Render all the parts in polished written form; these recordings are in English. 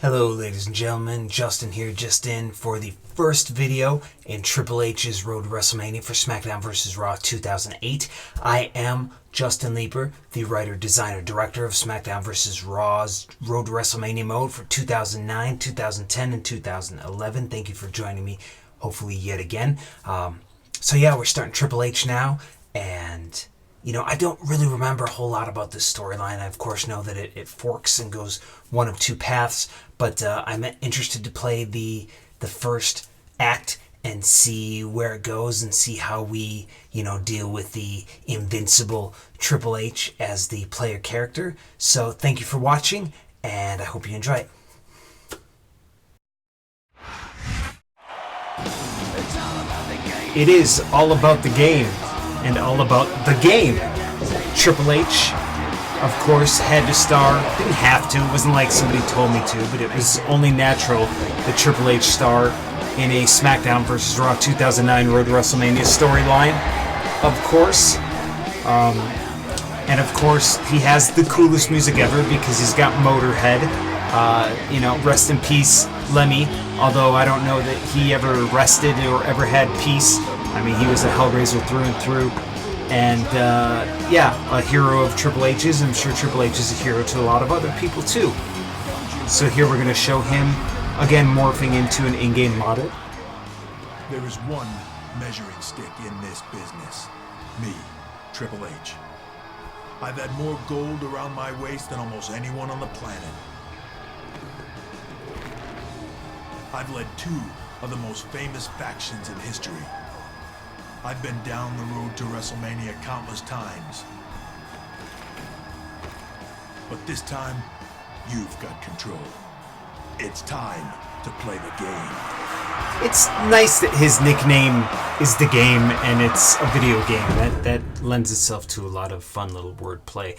Hello ladies and gentlemen, Justin here, just in for the first video in Triple H's Road to WrestleMania for SmackDown vs. Raw 2008. I am Justin Leeper, the writer, designer, director of SmackDown vs. Raw's Road to WrestleMania mode for 2009, 2010, and 2011. Thank you for joining me, hopefully yet again. We're starting Triple H now, and I don't really remember a whole lot about this storyline. I, of course, know that it forks and goes one of two paths, but I'm interested to play the first act and see where it goes and see how we, deal with the invincible Triple H as the player character. So thank you for watching, and I hope you enjoy it. It is all about the game. And all about the game. Triple H, of course, had to star. Didn't have to. It wasn't like somebody told me to, but it was only natural that Triple H star in a SmackDown vs. Raw 2009 Road to WrestleMania storyline. Of course. And of course, he has the coolest music ever because he's got Motorhead. Rest in peace, Lemmy. Although I don't know that he ever rested or ever had peace. I mean, he was a Hellraiser through and through. And, a hero of Triple H's. I'm sure Triple H is a hero to a lot of other people, too. So here we're going to show him, again, morphing into an in-game model. There is one measuring stick in this business. Me, Triple H. I've had more gold around my waist than almost anyone on the planet. I've led two of the most famous factions in history. I've been down the road to WrestleMania countless times. But this time, you've got control. It's time to play the game. It's nice that his nickname is The Game and it's a video game. That lends itself to a lot of fun little wordplay.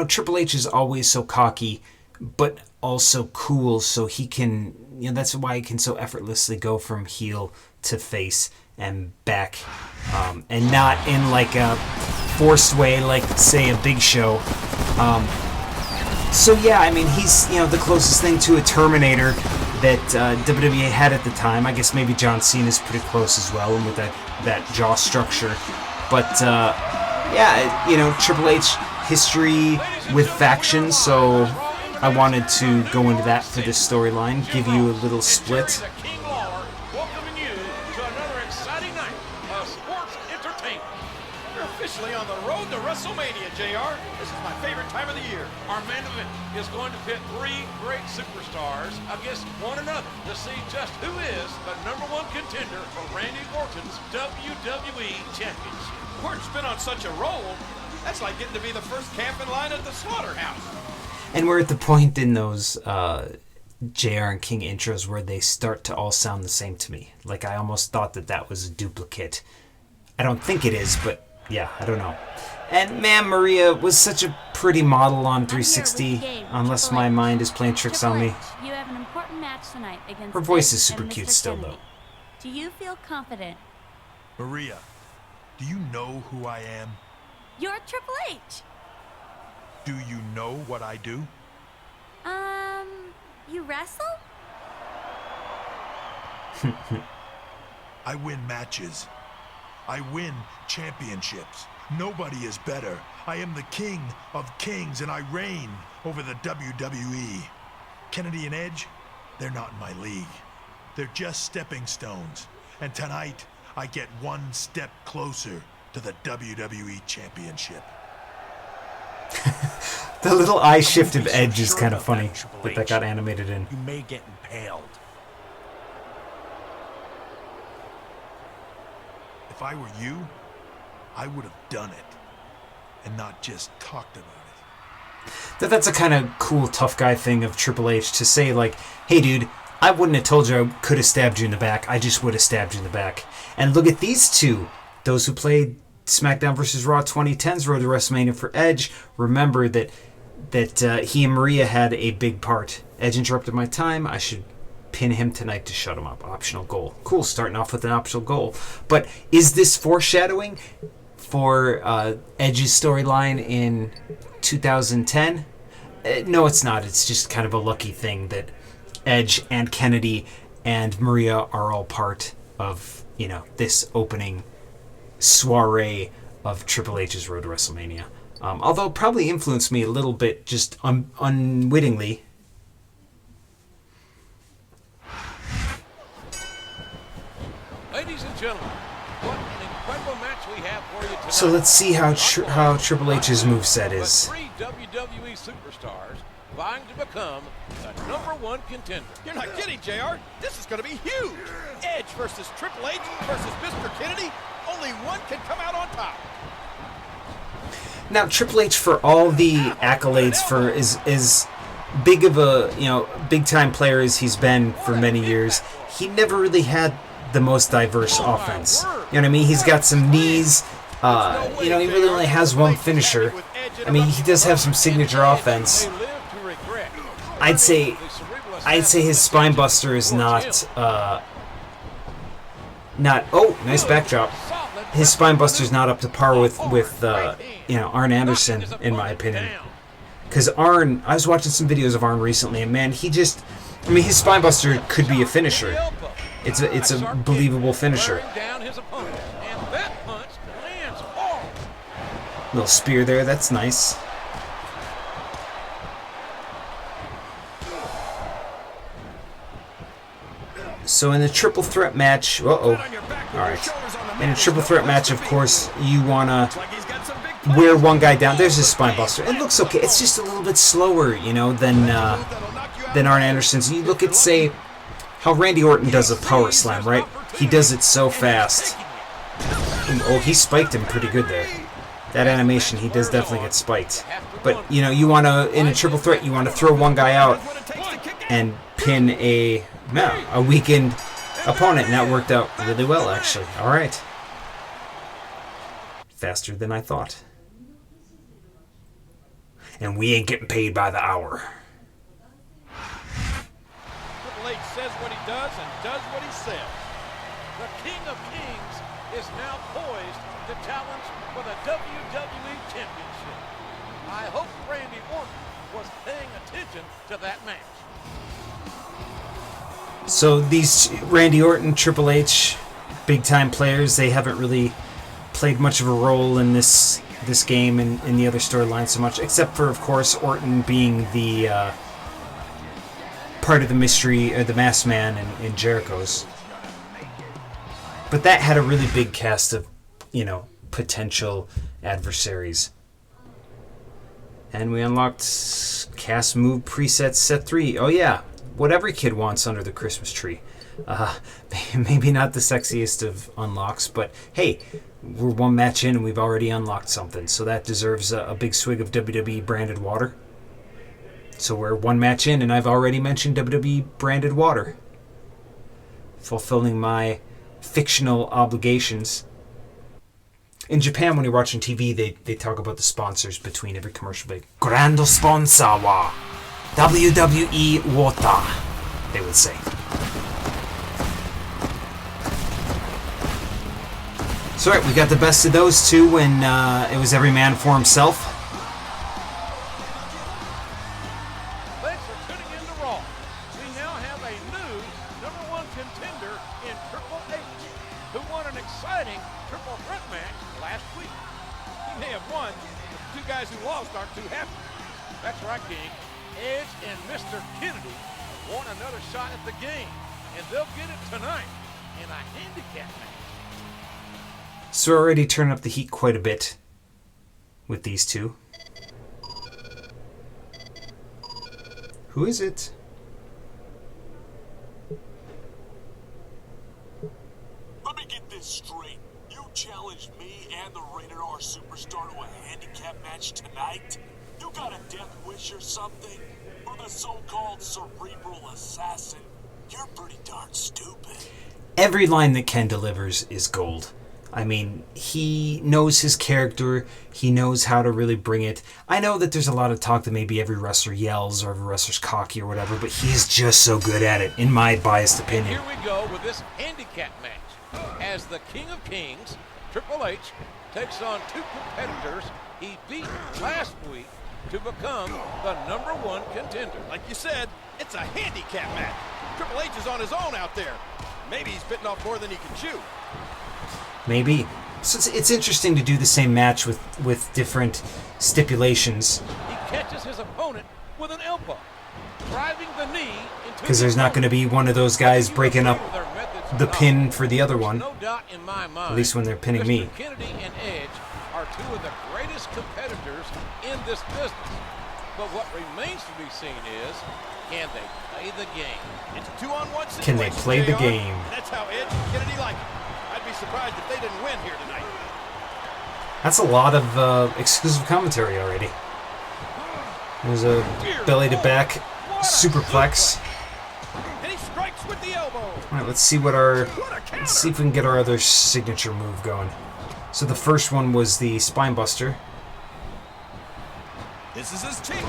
Triple H is always so cocky, but also cool, so he can, that's why he can so effortlessly go from heel to face and back, and not in like a forced way, like say a Big Show. He's the closest thing to a Terminator that WWE had at the time. I guess maybe John Cena's pretty close as well, and with that jaw structure. But Triple H history with factions, so I wanted to go into that for this storyline, give you a little split. On the road to WrestleMania, JR. This is my favorite time of the year. Our main event is going to pit three great superstars against one another to see just who is the #1 contender for Randy Orton's WWE Championship. Orton's been on such a roll, that's like getting to be the first camp in line at the slaughterhouse. And we're at the point in those JR and King intros where they start to all sound the same to me. Like I almost thought that was a duplicate. I don't think it is, but yeah, I don't know. And man, Maria was such a pretty model on 360, unless my mind is playing tricks on me. You have an important match tonight against Her voice is super cute still, though. Do you feel confident? Maria, do you know who I am? You're Triple H. Do you know what I do? You wrestle? I win matches. I win championships. Nobody is better. I am the king of kings, and I reign over the WWE. Kennedy and Edge, they're not in my league. They're just stepping stones. And tonight, I get one step closer to the WWE Championship. The little eye shift of Edge is kind of funny that got animated in. You may get impaled. If I were you, I would have done it, and not just talked about it. That's a kind of cool tough guy thing of Triple H to say, like, hey dude, I wouldn't have told you I could have stabbed you in the back, I just would have stabbed you in the back. And look at these two, those who played SmackDown vs. Raw 2010's Road to WrestleMania for Edge, remember that he and Maria had a big part. Edge interrupted my time, I should pin him tonight to shut him up. Optional goal. Cool, starting off with an optional goal. But is this foreshadowing for Edge's storyline in 2010? No, it's not. It's just kind of a lucky thing that Edge and Kennedy and Maria are all part of, you know, this opening soiree of Triple H's Road to WrestleMania. Although it probably influenced me a little bit, just unwittingly. Ladies and gentlemen, what an incredible match we have for you tonight. So let's see how Triple H's moveset is. Three WWE superstars vying to become the #1 contender. You're not kidding, JR. This is going to be huge. Edge versus Triple H versus Mr. Kennedy. Only one can come out on top. Now, Triple H, for all the accolades for as big of a, you know, big time player as he's been for many years, he never really had the most diverse offense. You know what I mean? He's got some knees. You know, he really only has one finisher. I mean, he does have some signature offense. I'd say his spine buster is not. Oh, nice backdrop. His spine buster is not up to par with you know, Arn Anderson, in my opinion. Because Arn, I was watching some videos of Arn recently, and man, he just, I mean, his spine buster could be a finisher. It's a believable finisher. Little spear there, that's nice. So in the triple threat match, alright. In a triple threat match, of course, you wanna wear one guy down. There's his spine buster. It looks okay. It's just a little bit slower, you know, than Arn Anderson's. You look at, say, how Randy Orton does a power slam, right? He does it so fast. Oh, he spiked him pretty good there. That animation, he does definitely get spiked. But, you know, you want to, in a triple threat, you want to throw one guy out and pin a weakened opponent, and that worked out really well, actually. All right. Faster than I thought. And we ain't getting paid by the hour. Triple H says what he does and does what he says. The King of Kings is now poised to challenge for the WWE Championship. I hope Randy Orton was paying attention to that match. So these Randy Orton, Triple H, big-time players, they haven't really played much of a role in this game and in the other storyline so much, except for, of course, Orton being the part of the mystery, or the masked man in Jericho's. But that had a really big cast of, you know, potential adversaries. And we unlocked cast move presets set 3. Oh yeah, what every kid wants under the Christmas tree. Maybe not the sexiest of unlocks, but hey, we're one match in and we've already unlocked something, so that deserves a big swig of WWE branded water. So we're one match in and I've already mentioned WWE branded water. Fulfilling my fictional obligations. In Japan, when you're watching TV, they talk about the sponsors between every commercial. Big grand sponsor wa WWE water, they would say. So right, we got the best of those two when it was every man for himself. Thanks for tuning in to Raw. We now have a new #1 contender in Triple H, who won an exciting triple threat match last week. He may have won, but the two guys who lost aren't too happy. That's right, King. Edge and Mr. Kennedy want another shot at the game, and they'll get it tonight in a handicap match. So we're already turning up the heat quite a bit with these two. Who is it? Let me get this straight. You challenged me and the Rated R Superstar to a handicap match tonight? You got a death wish or something? For the so-called cerebral assassin? You're pretty darn stupid. Every line that Ken delivers is gold. I mean, he knows his character. He knows how to really bring it. I know that there's a lot of talk that maybe every wrestler yells or every wrestler's cocky or whatever, but he's just so good at it, in my biased opinion. And here we go with this handicap match. As the King of Kings, Triple H takes on two competitors he beat last week to become the #1 contender. Like you said, it's a handicap match. Triple H is on his own out there. Maybe he's bitten off more than he can chew. Maybe. So it's interesting to do the same match with different stipulations. He catches his opponent with an elbow, driving the knee into Because there's not going to be one of those guys breaking up the pin for the other one. No doubt in my mind, At least when they're pinning me. Mr. Kennedy and Edge are two of the greatest competitors in this business. But what remains to be seen is, can they play the game? It's a 2-on-1 situation. Can they play the JR. game? That's how Edge and Kennedy like it. I'd be surprised if they didn't win here tonight. That's a lot of exclusive commentary already. There's a belly-to-back superplex. And he strikes with the elbow. All right, let's see if we can get our other signature move going. So the first one was the spine buster. This is his team.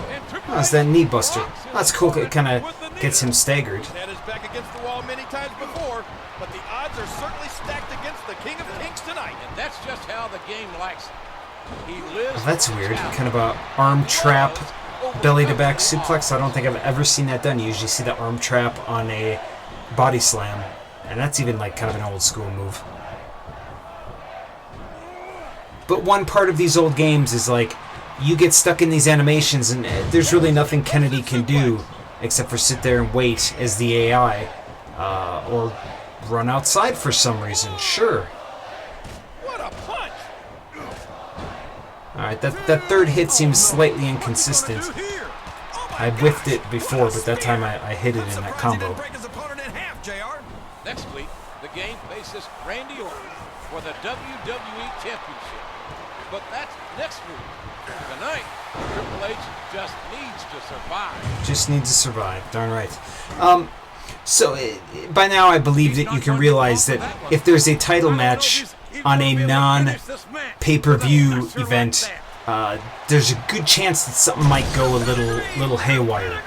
Oh, it's that knee buster. That's cool. It kind of gets him staggered. He's had his back against the wall many times before, but the odds are certainly stacked against the King of Kings tonight. And that's just how the game likes it. He lives. Oh, that's weird. Kind of a arm trap, belly-to-back suplex. I don't think I've ever seen that done. You usually see the arm trap on a body slam, and that's even like kind of an old school move. But one part of these old games is like, you get stuck in these animations, and there's really nothing Kennedy can do except for sit there and wait as the AI, or run outside for some reason. Sure. What a punch! All right, that third hit seems slightly inconsistent. I whiffed it before, but that time I hit it in that combo. Next week, the game faces Randy Orton for the WWE Championship. But that's next week. Tonight, Triple H just needs to survive. Just needs to survive. Darn right. So by now I believe that you can realize that if there's a title match on a non-pay-per-view event, there's a good chance that something might go a little haywire.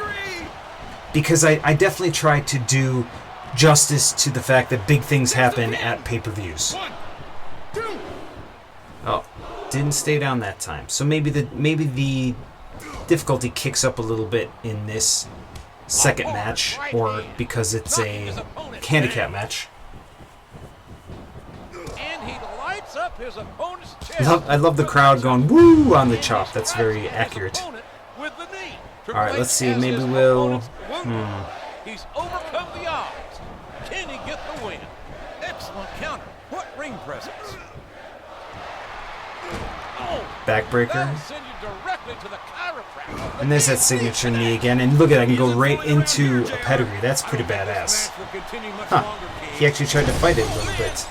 Because I definitely try to do justice to the fact that big things happen at pay-per-views. Oh, didn't stay down that time. So maybe the difficulty kicks up a little bit in this second match, or because it's a handicap match. And he lights up his opponent's chest. I love the crowd going woo on the chop. That's very accurate. All right, let's see. Maybe we'll. He's overcome the odds. Can he get the win? Excellent counter. What ring presence? Backbreaker. That'll send you directly to the chiropractor. And there's that signature knee again. And look at it, I can go right into a pedigree. That's pretty badass. Huh. He actually tried to fight it a little bit.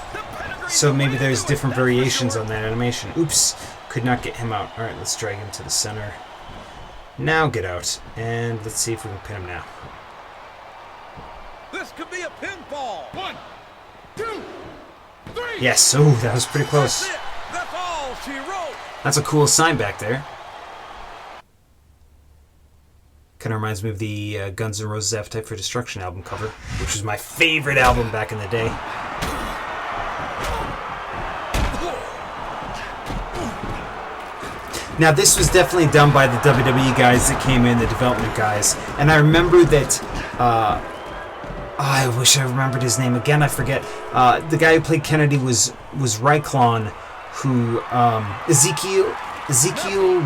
So maybe there's different variations on that animation. Oops. Could not get him out. All right, let's drag him to the center. Now get out. And let's see if we can pin him now. This could be a pinfall. 1, 2, 3. Yes. Oh, that was pretty close. That's it. That's all she wrote. That's a cool sign back there. Kind of reminds me of the Guns N' Roses Appetite for Destruction album cover, which was my favorite album back in the day. Now, this was definitely done by the WWE guys that came in, the development guys. And I remember that... I wish I remembered his name again. I forget. The guy who played Kennedy was Ryklon, who Ezekiel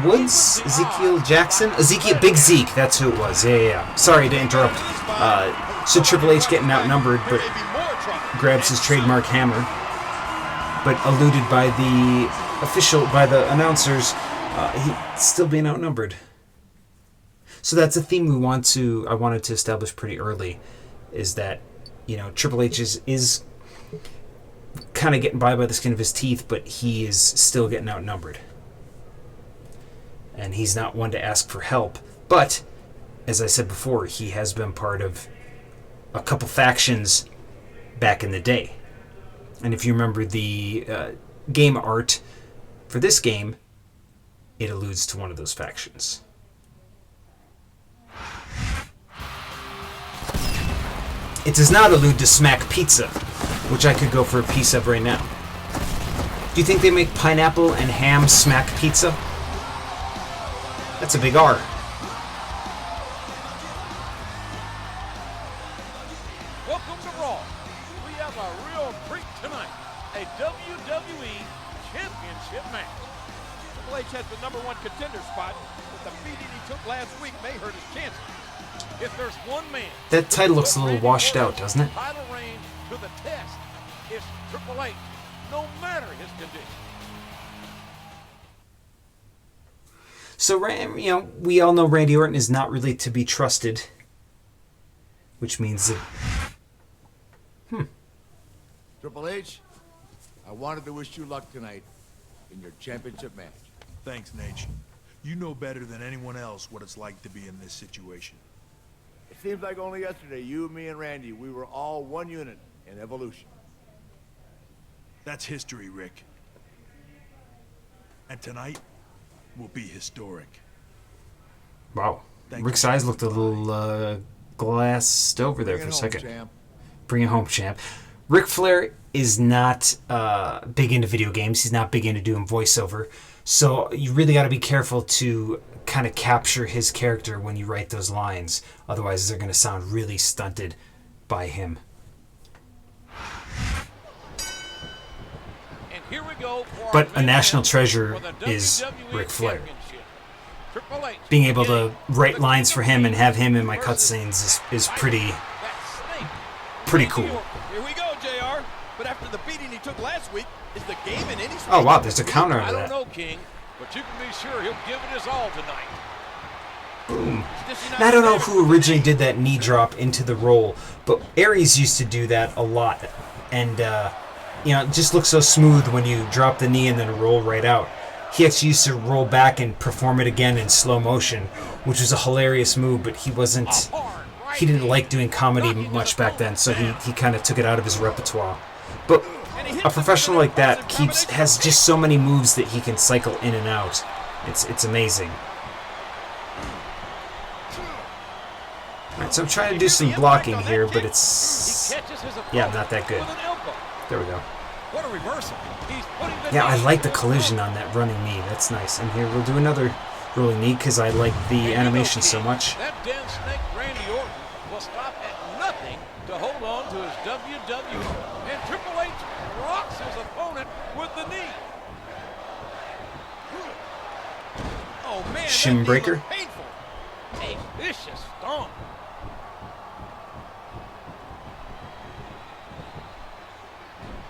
Woods, Ezekiel Jackson, Big Zeke. That's who it was. Yeah. Sorry to interrupt. So Triple H getting outnumbered, but grabs his trademark hammer, but eluded by the announcers. He's still being outnumbered. So that's a theme I wanted to establish pretty early. Is that, Triple H is kind of getting by the skin of his teeth, but he is still getting outnumbered. And he's not one to ask for help. But, as I said before, he has been part of a couple factions back in the day. And if you remember the game art for this game, it alludes to one of those factions. It does not allude to Smack Pizza, which I could go for a piece of right now. Do you think they make pineapple and ham Smack Pizza? That's a big R. Welcome to Raw. We have a real treat tonight. A WWE Championship match. Triple H has the #1 contender spot, but the beating he took last week may hurt his chances. If there's one man... That title looks a little washed out, doesn't it? Title reign to the test. It's Triple H, no matter his condition. So, you know, we all know Randy Orton is not really to be trusted, which means that... Triple H, I wanted to wish you luck tonight in your championship match. Thanks, Nate. You know better than anyone else what it's like to be in this situation. It seems like only yesterday, you, me, and Randy, we were all one unit in Evolution. That's history, Rick. And tonight will be historic. Wow. Thank Rick's you. eyes looked a little glassed over there Bring for it a home, second. champ. Bring it home, champ. Ric Flair is not big into video games. He's not big into doing voiceover. So you really got to be careful to kind of capture his character when you write those lines. Otherwise, they're going to sound really stunted by him. And here we go for But our a main national event treasure for the is WWE Ric Flair. Championship. Triple H Being able to beginning write with lines the for him and have him in my versus cutscenes is pretty that snake. pretty Randy cool. Orton. Here we go, JR. But after the beating he took last week, is the game in any Oh wow, there's a counter I to don't that. know, King, but you can be sure he'll give it his all tonight. Boom. And I don't know who originally did that knee drop into the roll, but Aries used to do that a lot. And, you know, it just looks so smooth when you drop the knee and then roll right out. He actually used to roll back and perform it again in slow motion, which was a hilarious move, but he wasn't... He didn't like doing comedy much back then, so he kind of took it out of his repertoire. But a professional like that has just so many moves that he can cycle in and out. It's amazing. Alright, so I'm trying to do some blocking here, but it's... Yeah, not that good. There we go. What a reversal. He's putting the Yeah, I knee like the to the collision rope. on that running knee. That's nice. And here we'll do another rolling knee because I like the animation so much. That damn snake Randy Orton will stop at nothing to hold on to his WWE. And Triple H rocks his opponent with the knee. Oh man, that Shin knee breaker. was painful. A vicious stomp.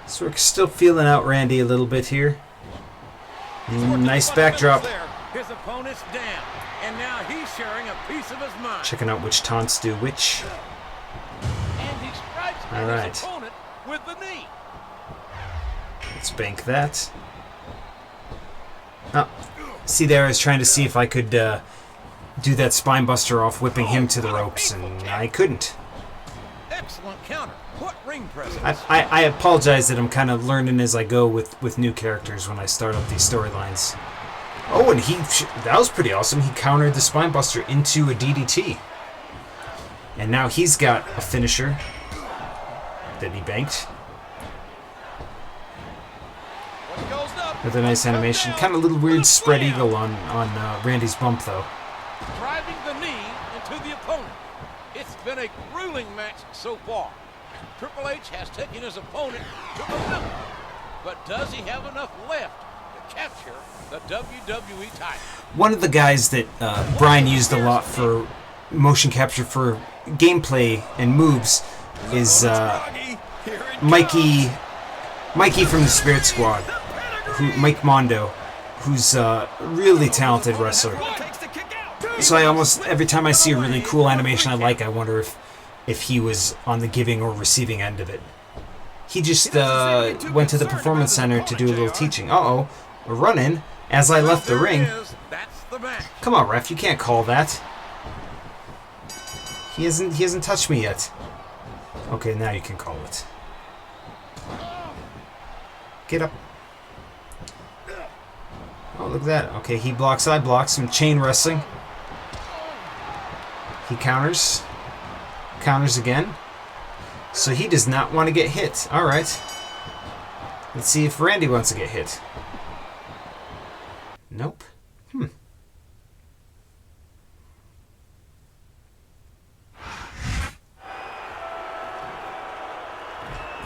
So we're still feeling out Randy a little bit here. Nice backdrop. His opponent's down, and now he's sharing a piece of his mind. Checking out which taunts do which. And he strikes All at right. his opponent with the knee. Let's bank that. Oh, see there, I was trying to see if I could do that spine buster off whipping him to the ropes, and I couldn't. Excellent counter. What ring presence? I apologize that I'm kind of learning as I go with new characters when I start up these storylines. Oh, and that was pretty awesome. He countered the spine buster into a DDT. And now he's got a finisher that he banked. What goes up? With a nice animation. Kind of a little weird spread eagle on Randy's bump, though. Driving the knee into the opponent. It's been a grueling match so far. Triple H has taken his opponent to the limit. But does he have enough left to capture the WWE title? One of the guys that Brian used a lot for motion capture for gameplay and moves is Mikey from the Spirit Squad, Mike Mondo, who's a really talented wrestler. So I almost, every time I see a really cool animation I wonder if he was on the giving or receiving end of it. He just went to the Performance Center to do a little teaching. Uh-oh, a run-in as I left the ring. That's the match. Come on, ref, you can't call that. He hasn't touched me yet. Okay, now you can call it. Get up. Oh, look at that. Okay, he blocks, I block. Some chain wrestling. He counters. Counters again. So he does not want to get hit. Alright. Let's see if Randy wants to get hit. Nope.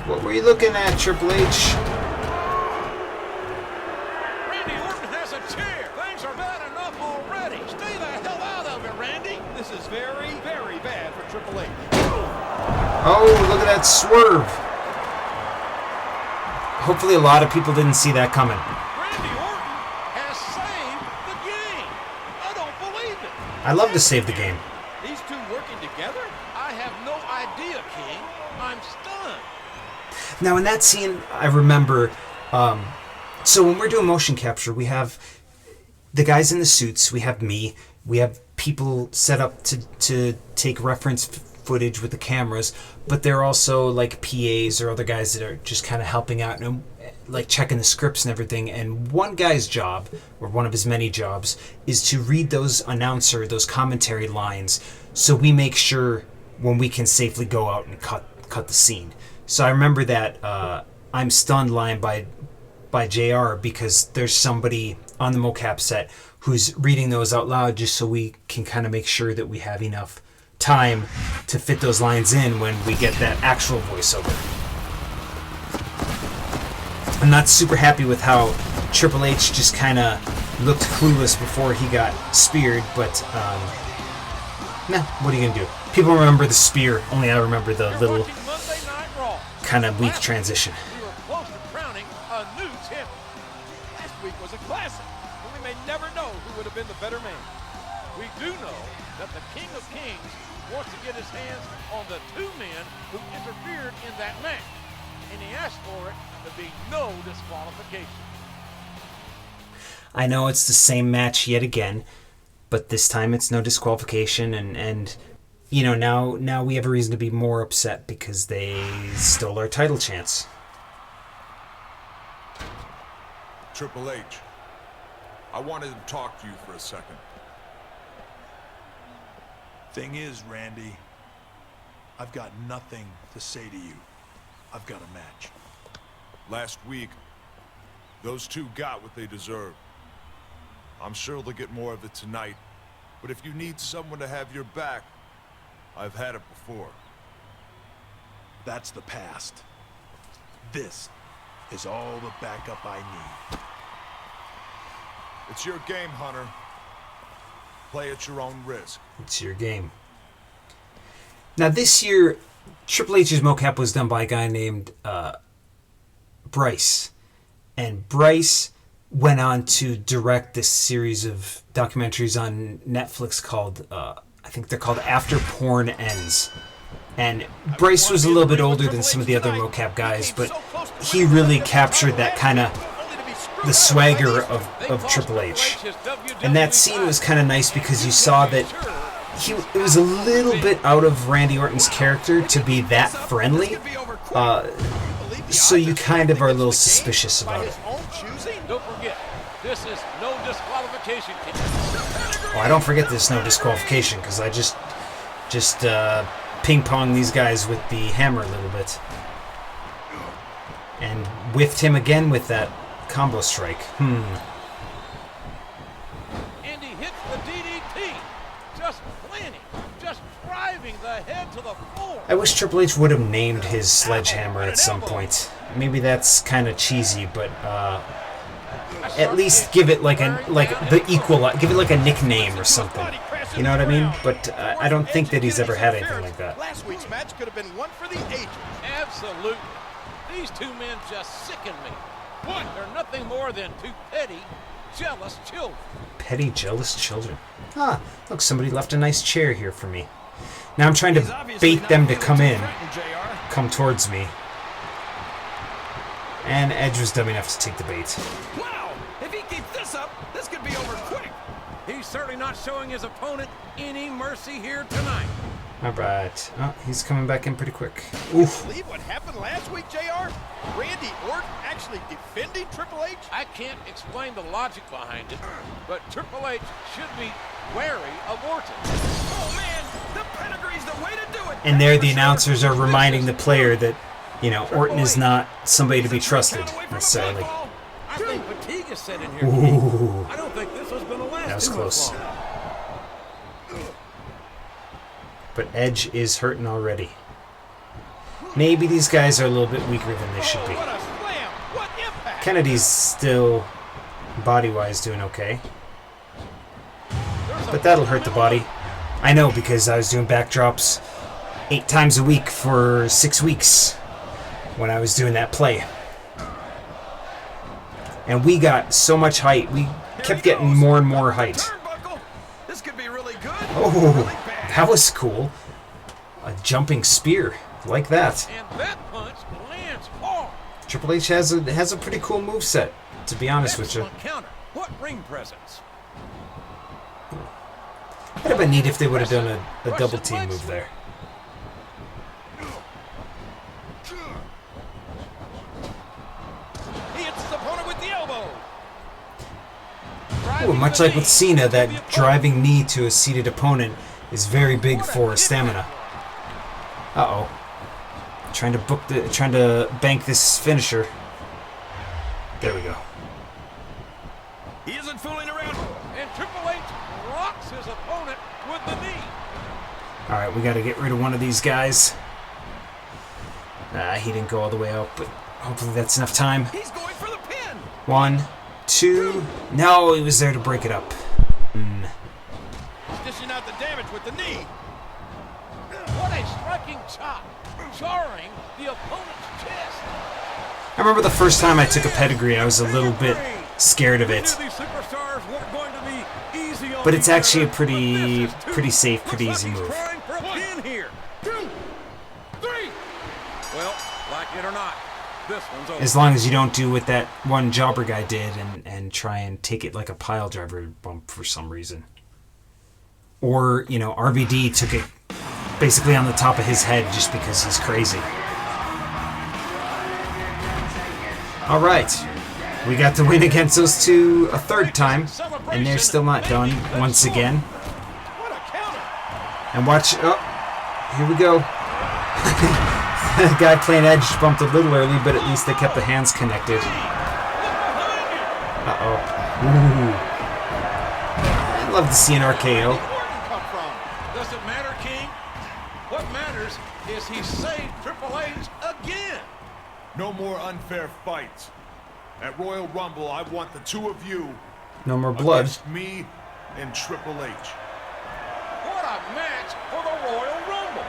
What were you looking at, Triple H? Randy Orton has a chair. Things are bad enough already. Stay the hell out of it, Randy. This is very, very bad for Triple H. Oh, look at that swerve. Hopefully a lot of people didn't see that coming. Randy Orton has saved the game. I don't believe it. I love to save the game. These two working together? I have no idea, King. I'm stunned. Now in that scene, I remember, so when we're doing motion capture, we have the guys in the suits, we have me, we have people set up to take reference footage with the cameras, but they're also like PAs or other guys that are just kind of helping out and like checking the scripts and everything. And one guy's job, or one of his many jobs, is to read those commentary lines, so we make sure when we can safely go out and cut the scene. So I remember that "I'm stunned" line by JR, because there's somebody on the mocap set who's reading those out loud, just so we can kind of make sure that we have enough time to fit those lines in when we get that actual voiceover. I'm not super happy with how Triple H just kind of looked clueless before he got speared, but what are you gonna do? People remember the spear, only I remember the little kind of weak transition. We were close to crowning a new champion. Last week was a classic, and we may never know who would have been the better man. We do know that the King of Kings wants to get his hands on the two men who interfered in that match, and he asked for it to be no disqualification. I know it's the same match yet again, but this time it's no disqualification, and you know, now we have a reason to be more upset because they stole our title chance. Triple H, I wanted to talk to you for a second. Thing is, Randy, I've got nothing to say to you. I've got a match. Last week, those two got what they deserved. I'm sure they'll get more of it tonight, but if you need someone to have your back, I've had it before. That's the past. This is all the backup I need. It's your game, Hunter. Play at your own risk. It's your game. Now this year, Triple H's mocap was done by a guy named Bryce. And Bryce went on to direct this series of documentaries on Netflix called, I think they're called After Porn Ends. And Bryce was a little bit older than some of the other mocap guys, but he really captured that kind of the swagger of Triple H. And that scene was kind of nice because you saw that it was a little bit out of Randy Orton's character to be that friendly. So you kind of are a little suspicious about it. Don't forget, this is no disqualification. Oh, I don't forget this no disqualification because I just ping-pong these guys with the hammer a little bit. And whiffed him again with that combo strike. And he hits the DDT. Just planning, just driving the head to the floor. I wish Triple H would have named his sledgehammer at some point. Maybe that's kind of cheesy, but at least give it like give it like a nickname or something. You know what I mean? But I don't think that he's ever had anything like that. Last week's match could have been one for the ages. Absolutely. These two men just sicken me. What? They're nothing more than two petty, jealous children. Petty, jealous children. Ah, look, somebody left a nice chair here for me. Now I'm trying to bait them to come towards me. And Edge was dumb enough to take the bait. Wow! If he keeps this up, this could be over quick. He's certainly not showing his opponent any mercy here tonight. Alright. Oh, he's coming back in pretty quick. Oof. Believe what happened last week, JR? Randy Orton actually defending Triple H? I can't explain the logic behind it, but Triple H should be wary of Orton. Oh man, the pedigree's the way to do it. And there the announcers are reminding the player that, you know, Orton is not somebody to be trusted, necessarily. I think fatigue is set in here. Ooh. I don't think this was going to last. That was too close. long. But Edge is hurting already. Maybe these guys are a little bit weaker than they should be. What a slam! What impact! Kennedy's still, body-wise, doing okay. But that'll hurt the body. I know, because I was doing backdrops 8 times a week for 6 weeks when I was doing that play. And we got so much height. We kept getting more and more height. This could be really good. Oh, that was cool. A jumping spear. Like that. And that punch lands hard. Triple H has a pretty cool moveset, to be honest with you. Excellent counter. What ring presence? Would have been neat if they would have done a double team move there. He hits his opponent with the elbow. Ooh, much like with Cena, that driving knee to a seated opponent is very big for stamina. Uh-oh. Trying to bank this finisher. There we go. He isn't fooling around. And Triple H rocks his opponent with the knee. Alright, we gotta get rid of one of these guys. He didn't go all the way up, but hopefully that's enough time. He's going for the pin. 1, 2. No, he was there to break it up. Dishing out the damage with the knee. What a striking chop, jarring the opponent's chest. I remember the first time I took a pedigree, I was a little bit scared of it. But it's actually a pretty safe, pretty easy move. For a pin here. 2, 3. Well, like it or not, this one's over. As long as you don't do what that one jobber guy did and try and take it like a pile driver bump for some reason. Or, you know, RVD took it basically on the top of his head just because he's crazy. Alright, we got the win against those two a third time, and they're still not done once again. What a counter. And watch, oh, here we go. The guy playing Edge bumped a little early, but at least they kept the hands connected. Uh-oh. Ooh. I'd love to see an RKO. Does it matter, King? What matters is he saved Triple H again. No more unfair fights. At Royal Rumble, I want the two of you No more blood. against me and Triple H. What a match for the Royal Rumble.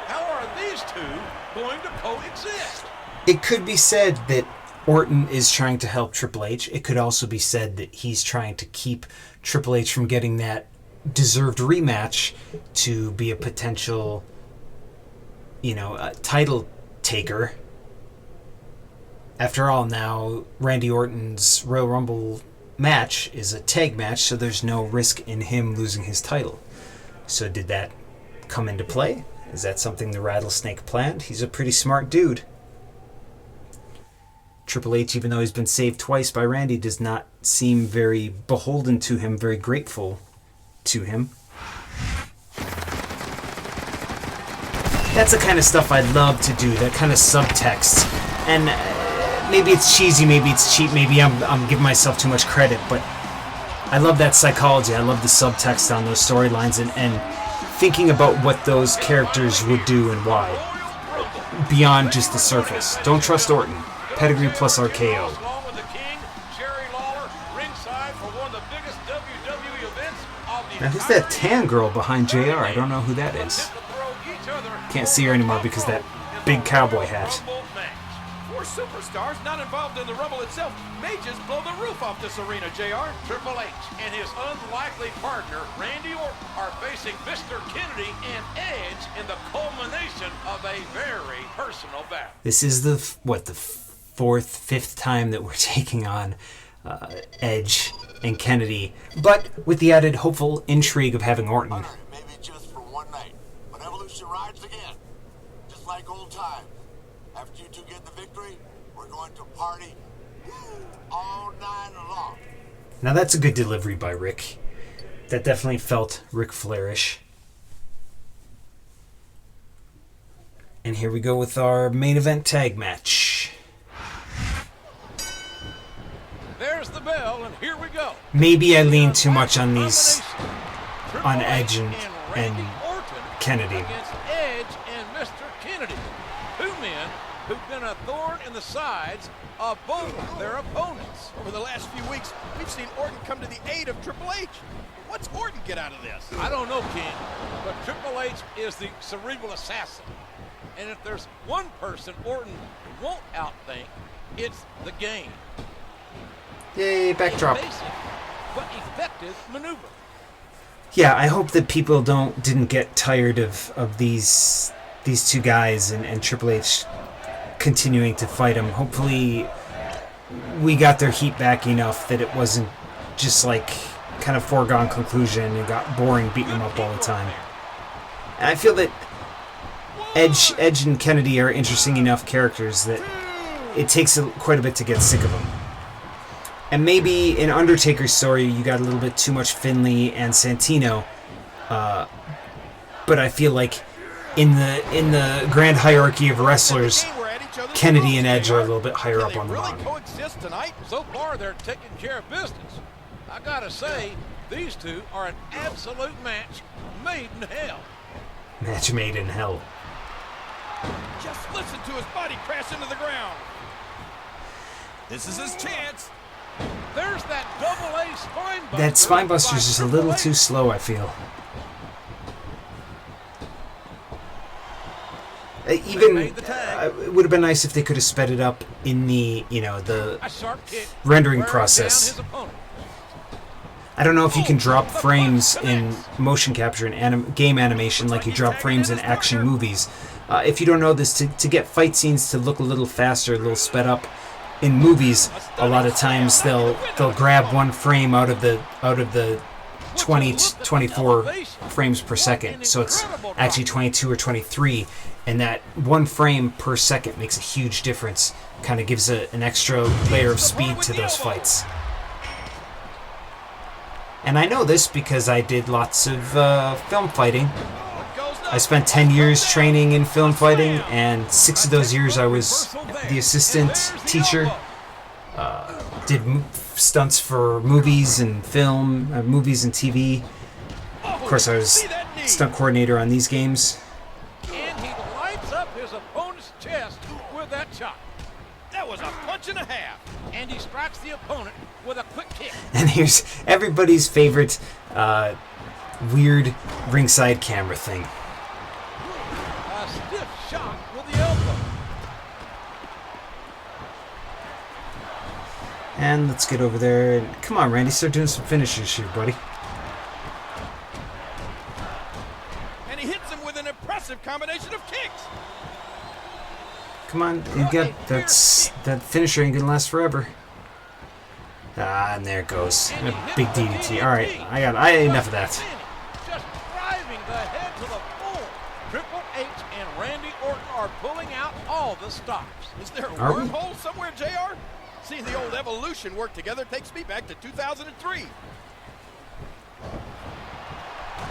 How are these two going to coexist? It could be said that Orton is trying to help Triple H. It could also be said that he's trying to keep Triple H from getting that deserved rematch to be a potential, you know, title taker. After all, now Randy Orton's Royal Rumble match is a tag match, so there's no risk in him losing his title. So did that come into play? Is that something the Rattlesnake planned? He's a pretty smart dude. Triple H, even though he's been saved twice by Randy, does not seem very beholden to him, very grateful to him. That's the kind of stuff I love to do, that kind of subtext. And maybe it's cheesy, maybe it's cheap, maybe I'm giving myself too much credit, but I love that psychology. I love the subtext on those storylines and thinking about what those characters would do and why. Beyond just the surface. Don't trust Orton. Pedigree plus RKO. Along with the King, Jerry Lawler, ringside for one of the biggest WWE events of the Now who's that tan girl behind JR? I don't know who that is. Can't see her anymore because of that big cowboy hat. 4 superstars not involved in the Rumble itself may just blow the roof off this arena, JR. Triple H and his unlikely partner, Randy Orton, are facing Mr. Kennedy and Edge in the culmination of a very personal battle. This is the fourth, fifth time that we're taking on Edge and Kennedy, but with the added hopeful intrigue of having Orton. Maybe just for one night, but Evolution rides again, just like old times. After you two get the victory, we're going to party all night long. Now that's a good delivery by Rick. That definitely felt Ric Flairish. And here we go with our main event tag match. There's the bell, and here we go. Maybe I lean too much on these, on Edge and Kennedy. Against Edge and Mr. Kennedy. Who men who've been a thorn in the sides of both their opponents. Over the last few weeks, we've seen Orton come to the aid of Triple H. What's Orton get out of this? I don't know, King, but Triple H is the cerebral assassin. And if there's one person Orton won't outthink, it's the game. Yay, backdrop. Basic, but effective maneuver. Yeah, I hope that people didn't get tired of these two guys and Triple H continuing to fight them. Hopefully we got their heat back enough that it wasn't just like kind of foregone conclusion and got boring beating them up all the time. And I feel that Edge and Kennedy are interesting enough characters that it takes quite a bit to get sick of them. And maybe in Undertaker's story you got a little bit too much Finlay and Santino, but I feel like in the grand hierarchy of wrestlers, Kennedy and Edge are a little bit higher up on the bottom. Coexist tonight? So far, they're taking care of business. I gotta say, these two are an absolute match made in hell. Match made in hell. Just listen to his body crash into the ground. This is his chance. There's that double-A spine buster. That spine buster is just a little too slow, I feel. It would have been nice if they could have sped it up in the rendering process. I don't know if you can drop frames in motion capture and game animation like you drop frames in action movies. If you don't know this, to get fight scenes to look a little faster, a little sped up in movies, a lot of times they'll grab one frame out of the 24 frames per second, so it's actually 22 or 23, and that one frame per second makes a huge difference. Kind of gives an extra layer of speed to those fights. And I know this because I did lots of film fighting. I spent 10 years training in film fighting, and 6 of those years I was the assistant teacher. Did stunts for movies and film, movies and TV. Of course, I was stunt coordinator on these games. And he lights up his opponent's chest with that chop. That was a punch and a half. And he strikes the opponent with a quick kick. And here's everybody's favorite weird ringside camera thing. A stiff shot with the elbow. And let's get over there. Come on, Randy, start doing some finishers here, buddy. And he hits him with an impressive combination of kicks. Come on, you got that finisher ain't gonna last forever. Ah, and there it goes. And a big DDT. All right, I had enough of that. Just driving the head to the floor. Triple H and Randy Orton are pulling out all the stops. Is there a Are we? wormhole somewhere, JR? Seeing the old Evolution work together takes me back to 2003.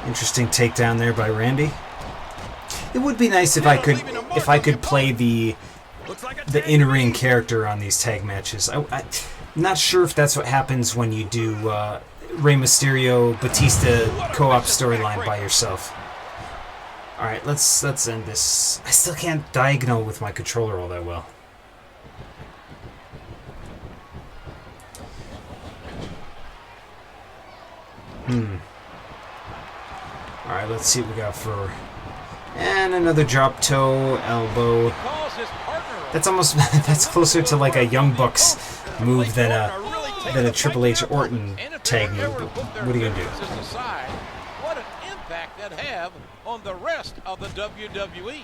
Interesting takedown there by Randy. It would be nice if I could play the in-ring character on these tag matches. I'm not sure if that's what happens when you do Rey Mysterio Batista co-op storyline by yourself. All right, let's end this. I still can't diagonal with my controller all that well. Alright, let's see what we got for... And another drop toe, elbow. That's almost... that's closer to like a Young Bucks move than a Triple H Orton tag move. But what are you going to do? What an impact that have on the rest of the WWE.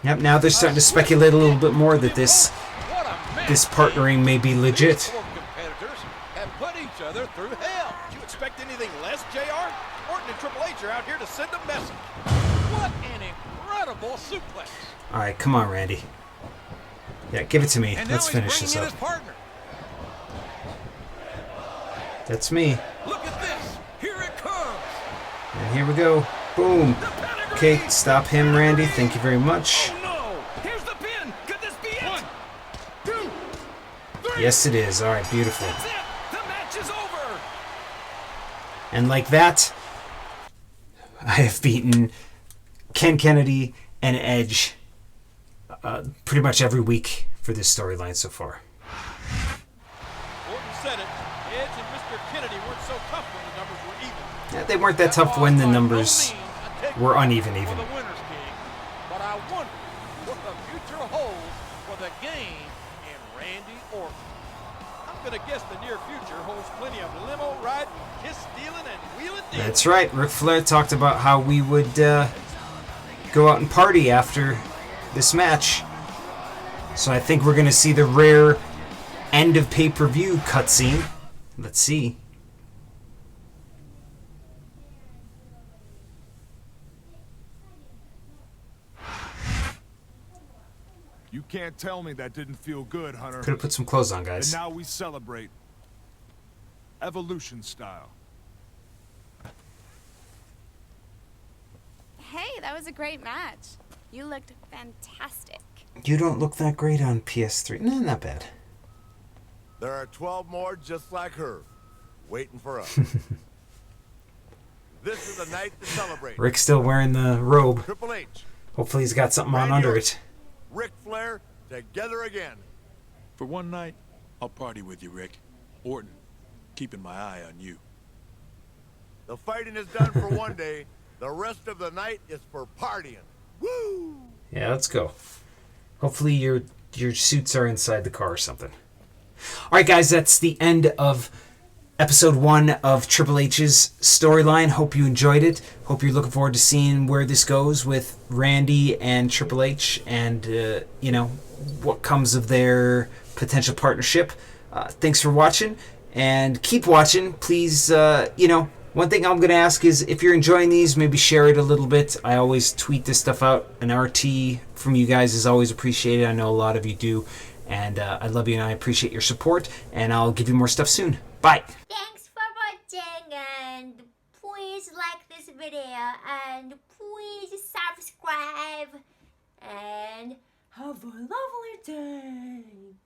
Yep, now they're starting to speculate a little bit more that this partnering may be legit. Competitors have put each other through hell. Do you expect anything less, JR? Orton and Triple H are out here to send a message. What an incredible suplex. All right, come on, Randy. Yeah, give it to me. And Let's now finish he's this bringing in up. his partner. That's me. Look at this. Here it comes. And here we go. Boom. Okay, stop him, Randy. Thank you very much. Oh no! Here's the pin. Could this be it? 1, 2, 3. Yes, it is. All right, beautiful. That's it. The match is over. And like that, I have beaten Ken Kennedy and Edge pretty much every week for this storyline so far. Orton said it. Edge and Mr. Kennedy weren't so tough when the numbers were even. Yeah, they weren't that tough when the numbers were uneven even. For the Winners' King, but I wonder what the future holds for the game and Randy Orton. I'm gonna guess the near future holds plenty of limo riding, kiss stealing, and wheeling dealing. That's right. Ric Flair talked about how we would go out and party after this match. So I think we're going to see the rare end of pay-per-view cutscene. Let's see. You can't tell me that didn't feel good, Hunter. Could have put some clothes on, guys. And now we celebrate. Evolution style. Hey, that was a great match. You looked fantastic. You don't look that great on PS3. No, not bad. There are 12 more just like her, waiting for us. This is the night to celebrate. Rick's still wearing the robe. Triple H, Hopefully he's got something on Randy under Orton, it. Ric Flair, together again. For one night, I'll party with you, Rick. Orton, keeping my eye on you. The fighting is done for one day. The rest of the night is for partying. Woo! Yeah, let's go. Hopefully your suits are inside the car or something. All right, guys, that's the end of episode 1 of Triple H's storyline. Hope you enjoyed it. Hope you're looking forward to seeing where this goes with Randy and Triple H and, what comes of their potential partnership. Thanks for watching, and keep watching. Please, one thing I'm going to ask is if you're enjoying these, maybe share it a little bit. I always tweet this stuff out. An RT from you guys is always appreciated. I know a lot of you do. And I love you and I appreciate your support. And I'll give you more stuff soon. Bye. Thanks for watching, and please like this video, and please subscribe, and have a lovely day.